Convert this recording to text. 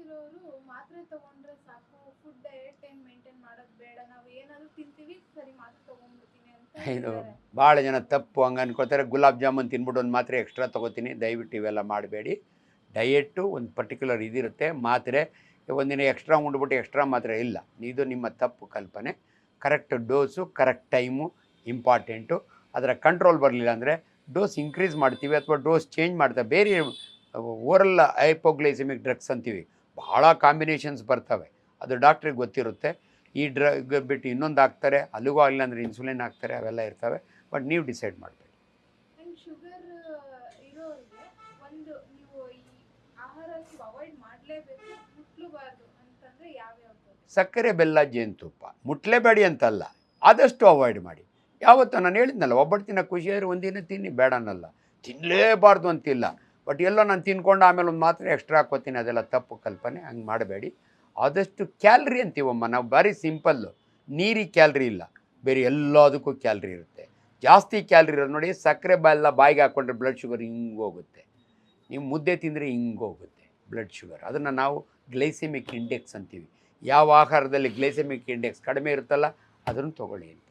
ಇರೋರು ಮಾತ್ರೆ ತಗೊಂಡ್ರೆ ಸಾಕು, ಫುಡ್ ಡಯಟ್ ಏನ್ ಮೇಂಟೈನ್ ಮಾಡೋದು ಬೇಡ, ನಾವು ಏನಾದ್ರು ತಿಂತೀವಿ ಸರಿ ಮಾತ್ರೆ ತಗೊಂಡ್ಬಿಡ್ತೀನಿ ಅಂತ ಇದು ಹೇಳ್ತಾರೆ. ಭಾಳ ಜನ ತಪ್ಪು ಹಂಗೆ ಅನ್ಕೋತಾರೆ. ಗುಲಾಬ್ ಜಾಮೂನ್ ತಿನ್ಬಿಟ್ಟು ಒಂದು ಮಾತ್ರೆ ಎಕ್ಸ್ಟ್ರಾ ತೊಗೋತೀನಿ, ದಯವಿಟ್ಟು ಇವೆಲ್ಲ ಮಾಡಬೇಡಿ. ಡಯೆಟ್ಟು ಒಂದು ಪರ್ಟಿಕ್ಯುಲರ್ ಇದಿರುತ್ತೆ. ಮಾತ್ರೆ ಒಂದಿನ ಎಕ್ಸ್ಟ್ರಾ ಉಂಡ್ಬಿಟ್ಟು ಎಕ್ಸ್ಟ್ರಾ ಮಾತ್ರೆ ಇಲ್ಲ, ಇದು ನಿಮ್ಮ ತಪ್ಪು ಕಲ್ಪನೆ. Correct dose correct time important. ಅದರ ಕಂಟ್ರೋಲ್ ಬರಲಿಲ್ಲ ಅಂದರೆ ಡೋಸ್ ಇನ್ಕ್ರೀಸ್ ಮಾಡ್ತೀವಿ ಅಥವಾ ಡೋಸ್ ಚೇಂಜ್ ಮಾಡ್ತೇವೆ. ಬೇರೆ ಓರಲ್ ಹೈಪೋಗ್ಲೈಸೆಮಿಕ್ ಡ್ರಗ್ಸ್ ಅಂತೀವಿ, ಭಾಳ ಕಾಂಬಿನೇಷನ್ಸ್ ಬರ್ತವೆ, ಅದು ಡಾಕ್ಟ್ರಿಗೆ ಗೊತ್ತಿರುತ್ತೆ. ಈ ಡ್ರಗ್ ಬಿಟ್ಟು ಇನ್ನೊಂದು ಹಾಕ್ತಾರೆ, ಅಲ್ಲಿಗೂ ಆಗಲಿಲ್ಲ ಅಂದರೆ ಇನ್ಸುಲಿನ್ ಹಾಕ್ತಾರೆ, ಅವೆಲ್ಲ ಇರ್ತವೆ. ಬಟ್ ನೀವು ಡಿಸೈಡ್ ಮಾಡಬೇಡಿ. ಅಂಡ್ ಶುಗರ್ ಇರೋರಿಗೆ ಒಂದು ನೀವು ಈ ಆಹಾರ ನೀವು ಅವಾಯ್ಡ್ ಮಾಡಲೇಬೇಕು, ಮುಟ್ಲಬಾರ್ದು ಅಂತಂದ್ರೆ ಯಾವ್ಯಾವ್ದು? ಸಕ್ಕರೆ, ಬೆಲ್ಲ, ಜೇನುತುಪ್ಪ ಮುಟ್ಲೇಬೇಡಿ ಅಂತಲ್ಲ, ಆದಷ್ಟು ಅವಾಯ್ಡ್ ಮಾಡಿ. ಯಾವತ್ತೂ ನಾನು ಹೇಳಿದ್ನಲ್ಲ, ಒಬ್ಬಟ್ಟು ತಿನ್ನೋಕೆ ಖುಷಿಯಾದ್ರೆ ಒಂದಿನ ತಿನ್ನಿ, ಬೇಡ ಅನ್ನಲ್ಲ. ತಿನ್ನಲೇಬಾರ್ದು ಅಂತಿಲ್ಲ, ಬಟ್ ಎಲ್ಲೋ ನಾನು ತಿನ್ಕೊಂಡು ಆಮೇಲೆ ಒಂದು ಮಾತ್ರೆ ಎಕ್ಸ್ಟ್ರಾ ಹಾಕೋತೀನಿ, ಅದೆಲ್ಲ ತಪ್ಪು ಕಲ್ಪನೆ, ಹಂಗೆ ಮಾಡಬೇಡಿ. ಆದಷ್ಟು ಕ್ಯಾಲ್ರಿ ಅಂತೀವಮ್ಮ ನಾವು, ಭಾರಿ ಸಿಂಪಲ್ಲು. ನೀರಿಗೆ ಕ್ಯಾಲ್ರಿ ಇಲ್ಲ, ಬೇರೆ ಎಲ್ಲದಕ್ಕೂ ಕ್ಯಾಲ್ರಿ ಇರುತ್ತೆ. ಜಾಸ್ತಿ ಕ್ಯಾಲ್ರಿ ಇರೋದು ನೋಡಿ, ಸಕ್ಕರೆ ಬೆಲ್ಲ ಬಾಯಿಗೆ ಹಾಕ್ಕೊಂಡ್ರೆ ಬ್ಲಡ್ ಶುಗರ್ ಹಿಂಗೆ ಹೋಗುತ್ತೆ. ನೀವು ಮುದ್ದೆ ತಿಂದರೆ ಹಿಂಗೆ ಹೋಗುತ್ತೆ ಬ್ಲಡ್ ಶುಗರ್. ಅದನ್ನು ನಾವು ಗ್ಲೈಸೆಮಿಕ್ ಇಂಡೆಕ್ಸ್ ಅಂತೀವಿ. ಯಾವ ಆಹಾರದಲ್ಲಿ ಗ್ಲೈಸೆಮಿಕ್ ಇಂಡೆಕ್ಸ್ ಕಡಿಮೆ ಇರುತ್ತಲ್ಲ ಅದನ್ನು ತೊಗೊಳ್ಳಿ ಅಂತೀವಿ.